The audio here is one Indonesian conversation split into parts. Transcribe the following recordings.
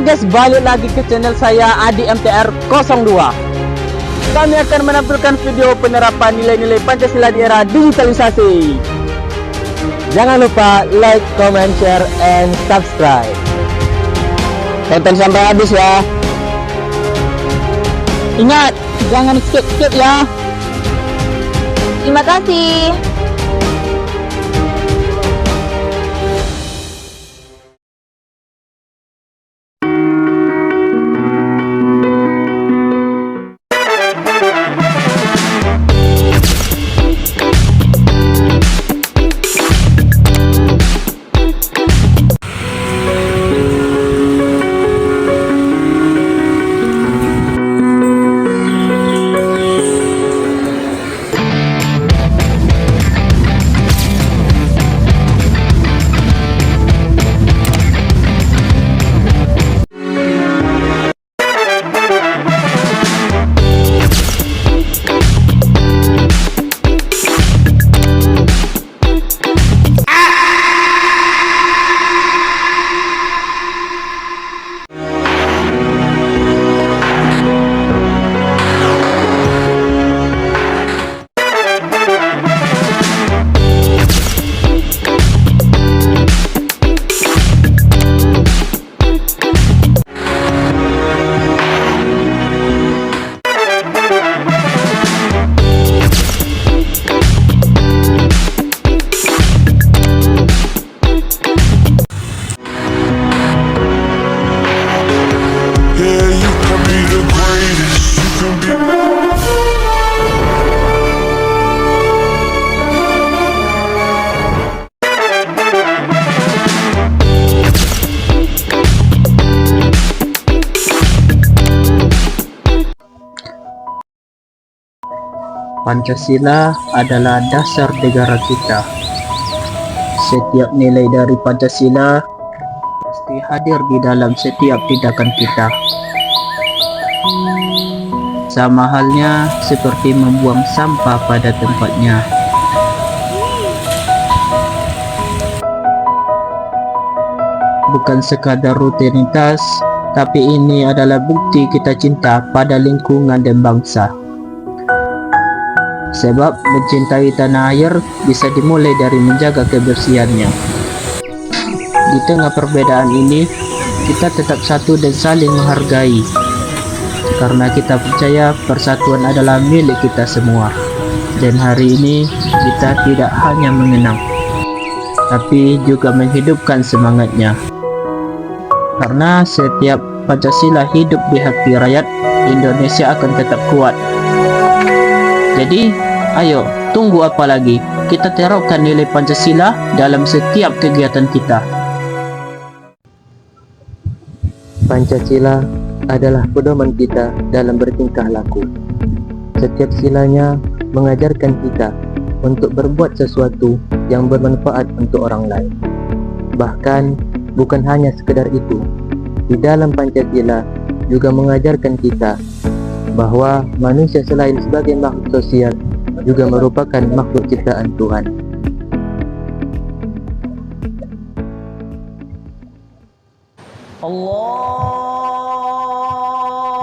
guys, balik lagi ke channel saya Adi MTR02. Kami akan menampilkan video penerapan nilai-nilai Pancasila di era digitalisasi. Jangan lupa like, comment, share, and subscribe. Tonton sampai habis ya. Ingat, jangan skip-skip ya. Terima kasih. Pancasila adalah dasar negara kita. Setiap nilai dari Pancasila pasti hadir di dalam setiap tindakan kita. Sama halnya seperti membuang sampah pada tempatnya. Bukan sekadar rutinitas, tapi ini adalah bukti kita cinta pada lingkungan dan bangsa. Sebab mencintai tanah air bisa dimulai dari menjaga kebersihannya. Di tengah perbedaan ini, kita tetap satu dan saling menghargai. Karena kita percaya persatuan adalah milik kita semua. Dan hari ini kita tidak hanya mengenang, tapi juga menghidupkan semangatnya. Karena setiap Pancasila hidup di hati rakyat, Indonesia akan tetap kuat. Jadi, ayo, tunggu apa lagi? Kita terapkan nilai Pancasila dalam setiap kegiatan kita. Pancasila adalah pedoman kita dalam bertingkah laku. Setiap silanya mengajarkan kita untuk berbuat sesuatu yang bermanfaat untuk orang lain. Bahkan, bukan hanya sekedar itu. Di dalam Pancasila juga mengajarkan kita bahwa manusia selain sebagai makhluk sosial juga merupakan makhluk ciptaan Tuhan.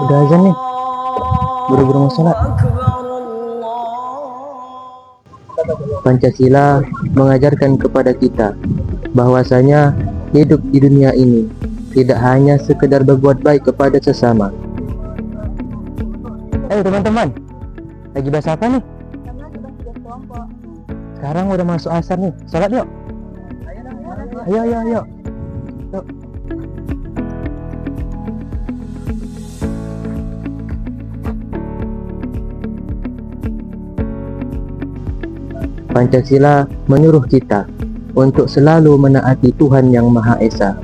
Udah azan nih, buru-buru mau sholat. Pancasila mengajarkan kepada kita bahwasanya hidup di dunia ini tidak hanya sekedar berbuat baik kepada sesama. Teman-teman, lagi bahas apa nih? Sekarang udah masuk asar nih, sholat yuk. Ayo. Yuk. Pancasila menyuruh kita untuk selalu menaati Tuhan Yang Maha Esa,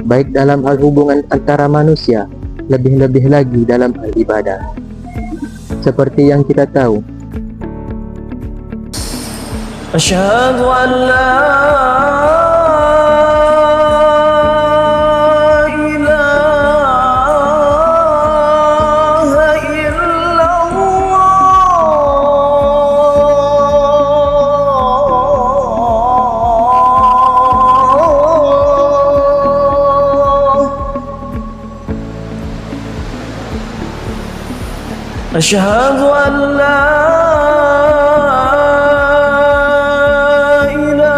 baik dalam hal hubungan antara manusia, lebih-lebih lagi dalam hal ibadah. Seperti yang kita tahu, Asyhadu an la ilaha illallah أشهد أن لا إله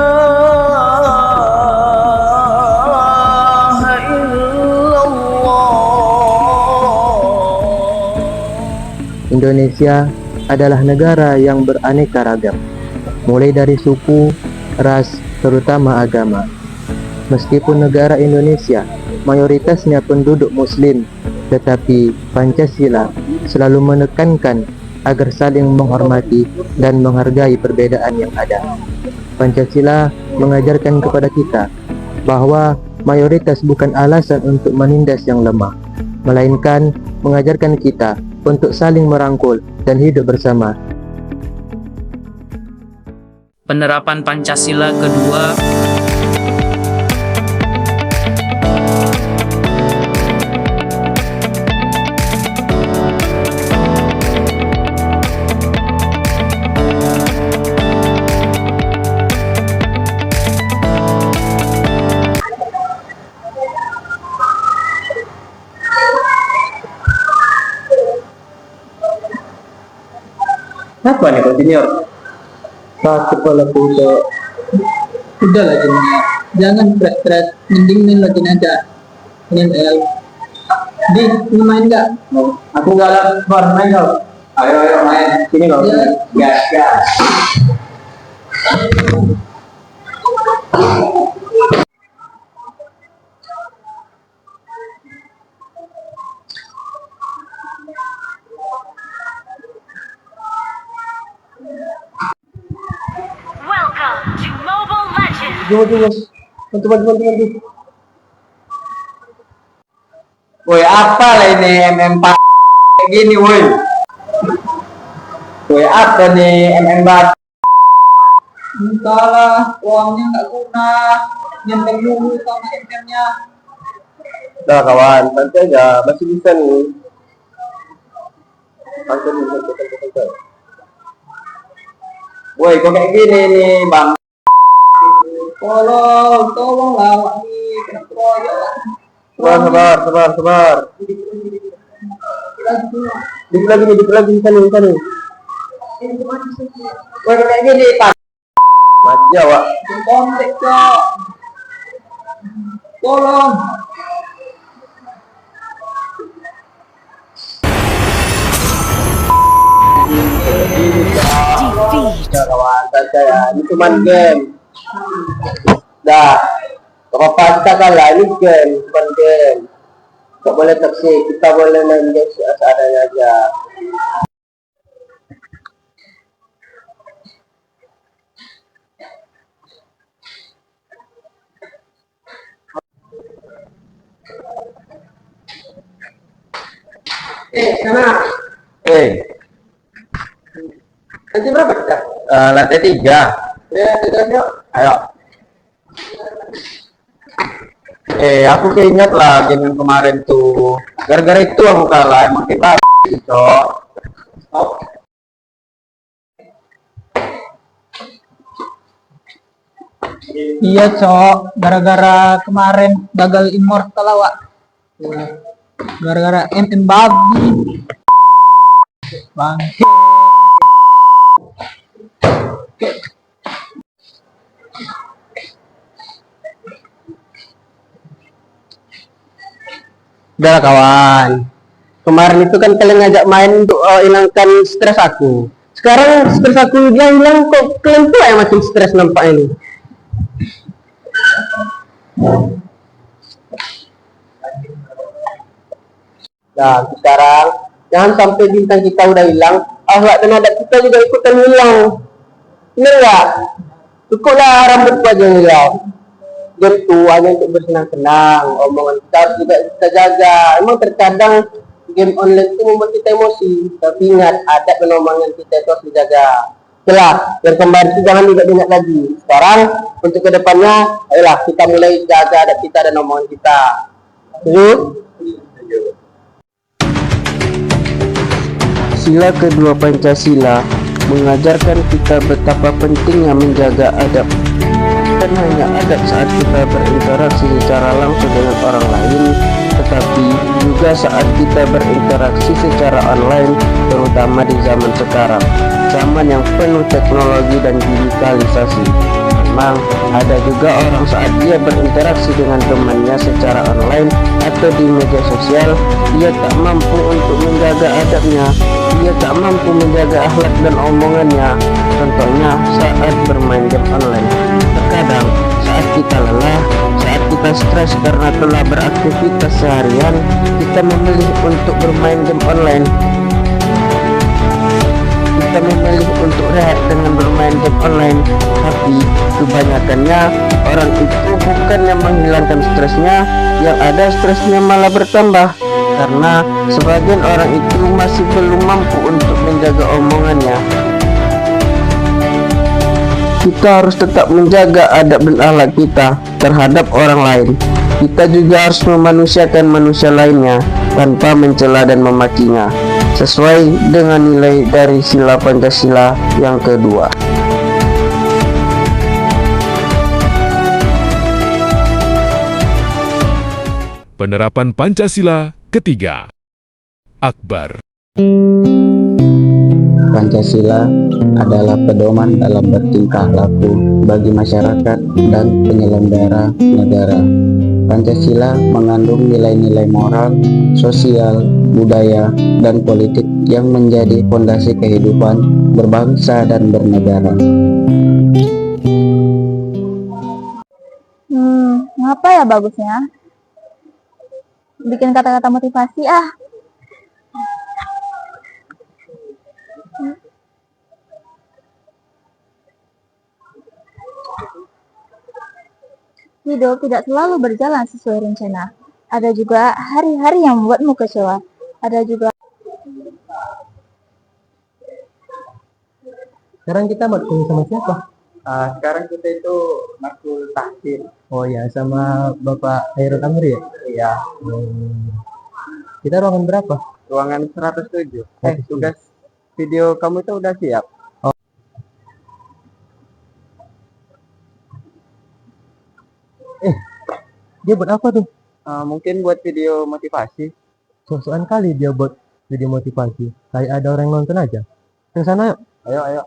إلا الله. Indonesia adalah negara yang beraneka ragam, mulai dari suku, ras, terutama agama. Meskipun negara Indonesia mayoritasnya penduduk Muslim, tetapi Pancasila selalu menekankan agar saling menghormati dan menghargai perbedaan yang ada. Pancasila mengajarkan kepada kita bahwa mayoritas bukan alasan untuk menindas yang lemah, melainkan mengajarkan kita untuk saling merangkul dan hidup bersama. Penerapan Pancasila kedua. Apa nih Pak Junior? Sakit kepala kuda. Udah lah Junior, jangan stres-stres, mending main lagi aja. Ini ML. Di, mau main nggak? Aku nggak lapar, main kau. Ayo main. Sini kau. Ya. Gas. Welcome to Mobile Legends! Bantu. Woi, apa lah ini MM4 kayak gini, woi? Woi, apa nih MM4? Entahlah, uangnya nggak guna. Nyenteng dulu sama MM-nya. Nah kawan, santai aja, masih bisa nih. Santai. Woi, kok kayak gini nih, Bang? Tolonglah, Wak nih, kena keroyok. Sabar. Dikit lagi, sana. Woi, kok kayak gini, Pak? Mati ya, Wak. Kontek, Cok. Tolong. Ya kawan, santai ya. Ini cuma game. Dah. Kalau kita kalah, ini game, bukan game. Gak boleh toksik, kita boleh main game seadanya aja. Sana. Nanti berapa kita? Lantai 3. Ya, kita yuk. Ayo. Aku keinget lah game yang kemarin tuh. Gara-gara itu aku kalah, emang kita Cok. Iya, Cok. Gara-gara kemarin gagal immortal, Wak. Gara-gara MM babi. Bang. Udah kawan, kemarin itu kan kalian ngajak main untuk hilangkan stres aku. Sekarang stres aku hilang, kok kalian pula yang makin stres nampak ini. Nah sekarang jangan sampai bintang kita udah hilang, akhlak dan adat kita juga ikutan hilang. Bener nggak? Cukuplah rambutku aja yang hilang. Game itu hanya untuk bersenang-senang, omongan kita harus juga kita jaga. Emang terkadang game online itu membuat kita emosi, tapi ingat adat dan omongan kita itu harus dijaga. Jelas, yang kemarin itu jangan diingat lagi. Sekarang untuk kedepannya, ayolah kita mulai jaga adat kita dan omongan kita. Yuk. Sila kedua Pancasila mengajarkan kita betapa pentingnya menjaga adab. Bukan hanya adab saat kita berinteraksi secara langsung dengan orang lain, tetapi juga saat kita berinteraksi secara online, terutama di zaman sekarang, zaman yang penuh teknologi dan digitalisasi. Memang ada juga orang saat dia berinteraksi dengan temannya secara online atau di media sosial, dia tak mampu untuk menjaga adabnya, dia tak mampu menjaga akhlak dan omongannya. Contohnya saat bermain game online. Terkadang saat kita lelah, saat kita stres karena telah beraktivitas seharian, kita memilih untuk bermain game online. Kita memilih untuk rehat dengan bermain game online, tapi kebanyakannya orang itu bukannya menghilangkan stresnya, yang ada stresnya malah bertambah, karena sebagian orang itu masih belum mampu untuk menjaga omongannya. Kita harus tetap menjaga adab dan akhlak kita terhadap orang lain. Kita juga harus memanusiakan manusia lainnya tanpa mencela dan memakinya, sesuai dengan nilai dari sila Pancasila yang kedua. Penerapan Pancasila ketiga. Akbar. Pancasila adalah pedoman dalam bertingkah laku bagi masyarakat dan penyelenggara negara. Pancasila mengandung nilai-nilai moral, sosial, budaya, dan politik yang menjadi fondasi kehidupan berbangsa dan bernegara. Ngapa ya bagusnya? Bikin kata-kata motivasi ah. Hidup tidak selalu berjalan sesuai rencana. Ada juga hari-hari yang membuatmu kecewa. Ada juga. Sekarang kita matkul sama siapa? Sekarang kita itu matkul tahsin. Oh ya, sama Bapak Hairul Amri ya? Iya, Kita ruangan berapa? ruangan 107. Tugas video kamu itu udah siap? Dia buat apa tuh? Mungkin buat video motivasi. Sosokan kali dia buat video motivasi. Kayak ada orang yang nonton aja. Ke sana yuk. Ayo.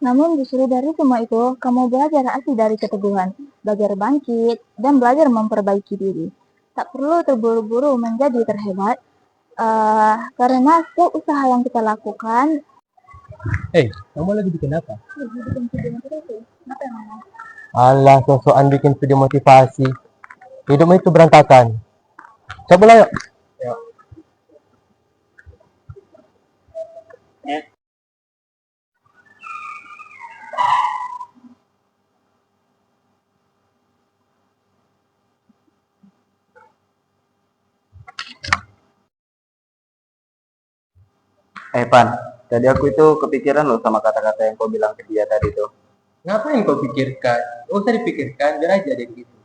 Namun justru dari semua itu, kamu belajar asli dari keteguhan, belajar bangkit, dan belajar memperbaiki diri. Tak perlu terburu-buru menjadi terhebat, karena setiap usaha yang kita lakukan. Kamu lagi bikin apa? Lagi bikin video motivasi. Apa yang mana? Alah, sosokan bikin video motivasi. Hidupmu itu berantakan. Coba lah yuk. Pan, tadi aku itu kepikiran loh sama kata-kata yang kau bilang ke dia tadi tuh. Ngapain kau pikirkan? Gak usah dipikirkan, biar aja deh gitu.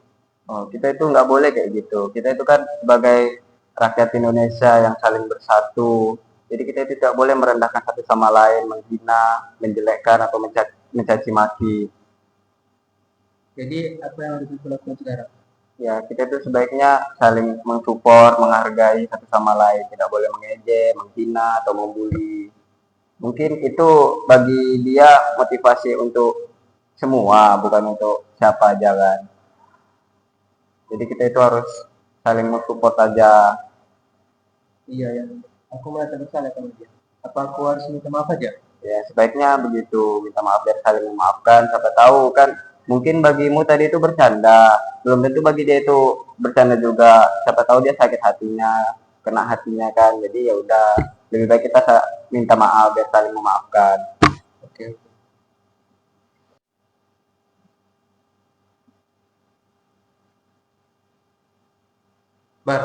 Oh, kita itu nggak boleh kayak gitu. Kita itu kan sebagai rakyat Indonesia yang saling bersatu. Jadi kita itu tidak boleh merendahkan satu sama lain, menghina, menjelekkan atau mencaci maki. Jadi apa yang harus kita lakukan sekarang? Ya, kita itu sebaiknya saling mensupport, menghargai satu sama lain. Tidak boleh mengejek, menghina, atau membuli. Mungkin itu bagi dia motivasi untuk semua, bukan untuk siapa aja kan. Jadi kita itu harus saling mensupport aja. Iya ya, aku merasa bersalah sama dia. Apa aku harus minta maaf aja? Ya, sebaiknya begitu. Minta maaf biar saling memaafkan. Siapa tahu kan, mungkin bagimu tadi itu bercanda. Belum tentu bagi dia itu bercanda juga. Siapa tahu dia sakit hatinya, kena hatinya kan. Jadi ya udah, lebih baik kita minta maaf biar saling memaafkan. Oke. Bar,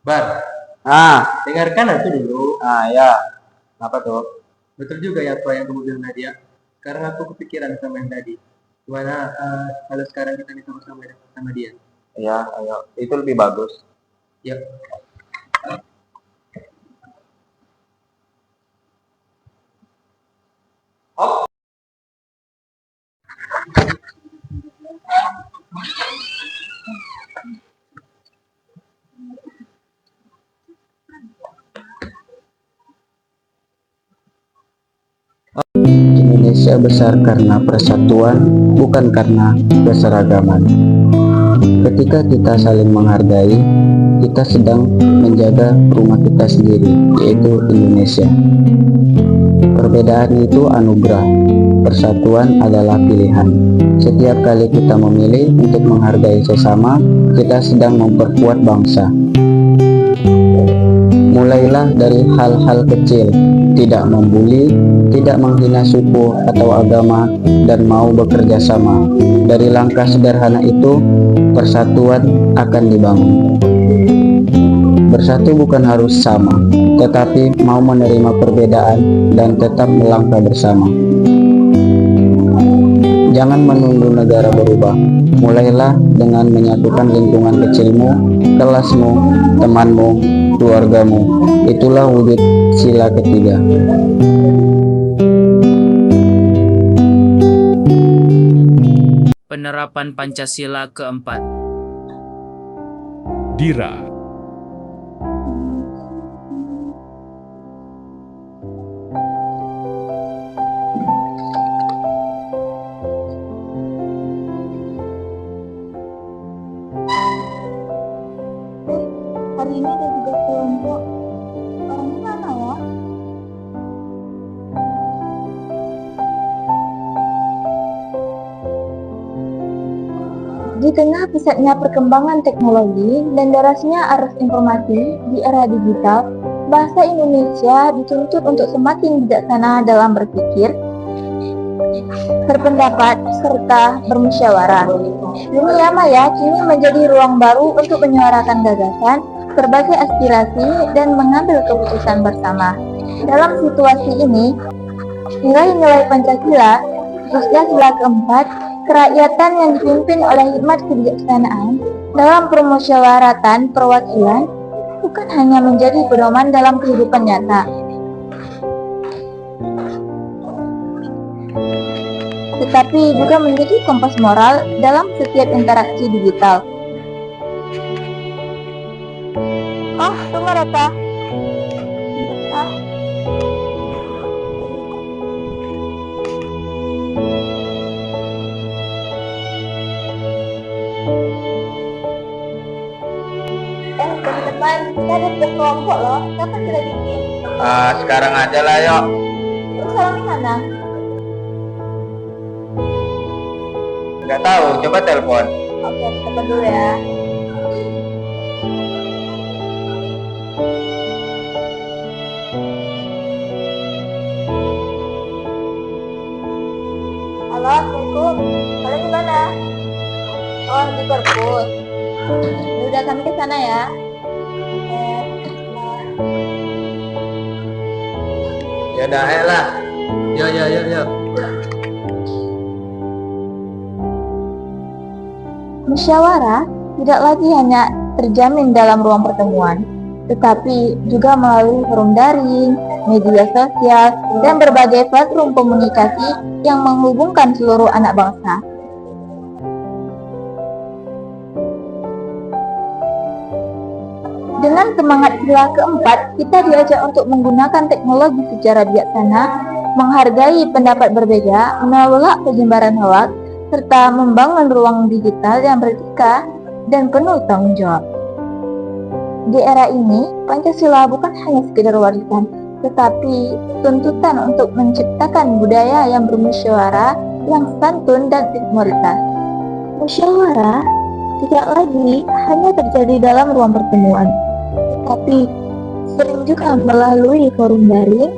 Bar, dengarkan aku dulu. Ya. Apa tuh? Betul juga ya apa yang kamu bilang Nadia. Karena aku kepikiran sama yang tadi. Gimana kalau sekarang kita sama-sama sama dia? Ya, ayo. Itu lebih bagus. Yap. Kita besar karena persatuan, bukan karena keseragaman. Ketika kita saling menghargai, kita sedang menjaga rumah kita sendiri, yaitu Indonesia. Perbedaan itu anugerah, persatuan adalah pilihan. Setiap kali kita memilih untuk menghargai sesama, kita sedang memperkuat bangsa. Mulailah dari hal-hal kecil, tidak membuli, tidak menghina suku atau agama, dan mau bekerja sama. Dari langkah sederhana itu, persatuan akan dibangun. Bersatu bukan harus sama, tetapi mau menerima perbedaan dan tetap melangkah bersama. Jangan menunggu negara berubah. Mulailah dengan menyatukan lingkungan kecilmu, kelasmu, temanmu, keluargamu. Itulah wujud sila ketiga. Penerapan Pancasila keempat. Dira, Hari ini ada 3 kelompok. Orangnya mana ya? Di tengah pesatnya perkembangan teknologi dan derasnya arus informasi di era digital, bahasa Indonesia dituntut untuk semakin bijaksana dalam berpikir, berpendapat, serta bermusyawarah. Dunia maya kini menjadi ruang baru untuk menyuarakan gagasan, berbagai aspirasi, dan mengambil keputusan bersama. Dalam situasi ini, nilai-nilai Pancasila, khususnya sila keempat, kerakyatan yang dipimpin oleh hikmat kebijaksanaan dalam permusyawaratan perwakilan, bukan hanya menjadi pedoman dalam kehidupan nyata, tetapi juga menjadi kompas moral dalam setiap interaksi digital. Oh, tunggu Rata. Teman-teman, kita ada 3 kelompok loh. Kapan kita bikin? Sekarang aja lah yuk. Terus salahnya mana? Nggak tahu, coba telepon. Oke, telepon dulu ya. Halo, Assalamualaikum. Kalian di mana? Oh, di perpus. Udah kami ke sana ya. Ya udah, lah. Yuk. Musyawarah tidak lagi hanya terjamin dalam ruang pertemuan, tetapi juga melalui forum daring, media sosial, dan berbagai platform komunikasi yang menghubungkan seluruh anak bangsa. Dengan semangat sila keempat, kita diajak untuk menggunakan teknologi secara bijaksana, menghargai pendapat berbeda, menolak penyebaran hoaks, serta membangun ruang digital yang beretika dan penuh tanggung jawab. Di era ini, Pancasila bukan hanya sekedar warisan, tetapi tuntutan untuk menciptakan budaya yang bermusyawarah, yang santun dan integritas. Musyawarah tidak lagi hanya terjadi dalam ruang pertemuan, tetapi sering juga melalui forum daring,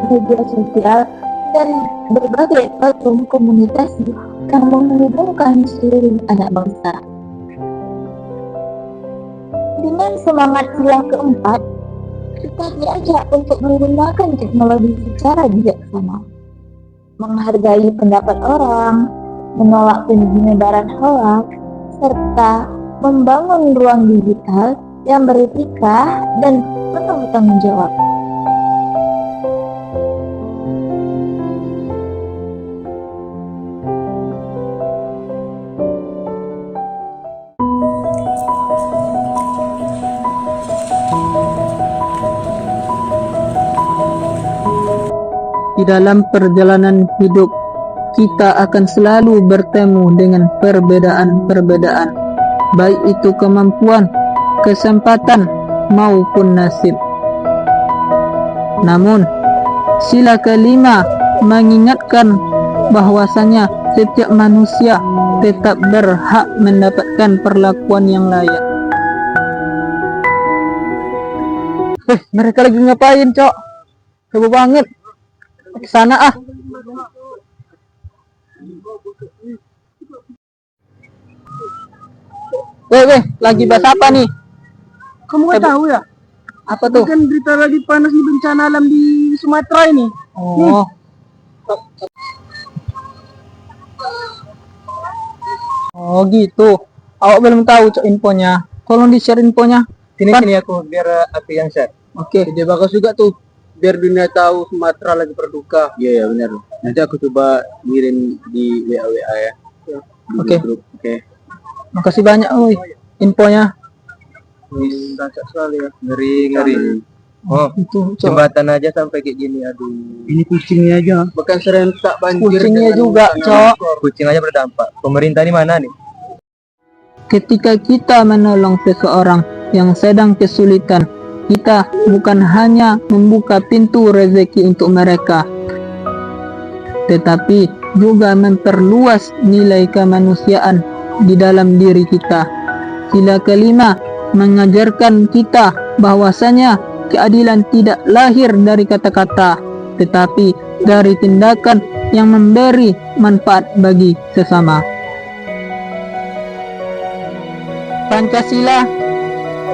media sosial, dan berbagai platform komunikasi yang menghubungkan seluruh anak bangsa. Dengan semangat sila keempat, kita diajak untuk menggunakan teknologi secara bijaksana, menghargai pendapat orang, menolak penyebaran hoaks, serta membangun ruang digital yang beretika dan penuh tanggung jawab. Di dalam perjalanan hidup kita akan selalu bertemu dengan perbedaan-perbedaan, baik itu kemampuan, kesempatan, maupun nasib. Namun, sila kelima mengingatkan bahwasanya setiap manusia tetap berhak mendapatkan perlakuan yang layak. Mereka lagi ngapain, Cok? Heboh banget. Ke sana ah. Weh, lagi bahas apa nih? Kamu nggak tahu ya? Apa tuh? Kan berita lagi panas nih bencana alam di Sumatera ini. Oh. Oh gitu. Awak belum tahu Cok infonya. Tolong di-share infonya. Sini aku biar aku yang share. Oke. Ide bagus juga tuh. Biar dunia tahu Sumatera lagi berduka. Iya benar. Nanti aku coba ngirim di WA ya. Oke. Oke. Makasih banyak woi infonya. Dahsyat sekali ya. Ngeri. Oh, Itu Cok. jembatan aja sampai kayak gini, aduh. Ini kucingnya aja. Bukan serentak banjir. Kucingnya dengan juga, Cok. Kucing aja berdampak. Pemerintah ini mana nih? Ketika kita menolong seseorang yang sedang kesulitan, kita bukan hanya membuka pintu rezeki untuk mereka, tetapi juga memperluas nilai kemanusiaan di dalam diri kita. Sila kelima mengajarkan kita bahwasanya keadilan tidak lahir dari kata-kata, tetapi dari tindakan yang memberi manfaat bagi sesama. Pancasila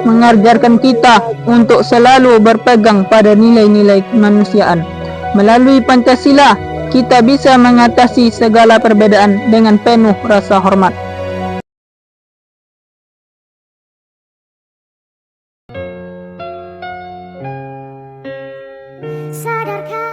mengajarkan kita untuk selalu berpegang pada nilai-nilai kemanusiaan. Melalui Pancasila, kita bisa mengatasi segala perbedaan dengan penuh rasa hormat. Sadarkah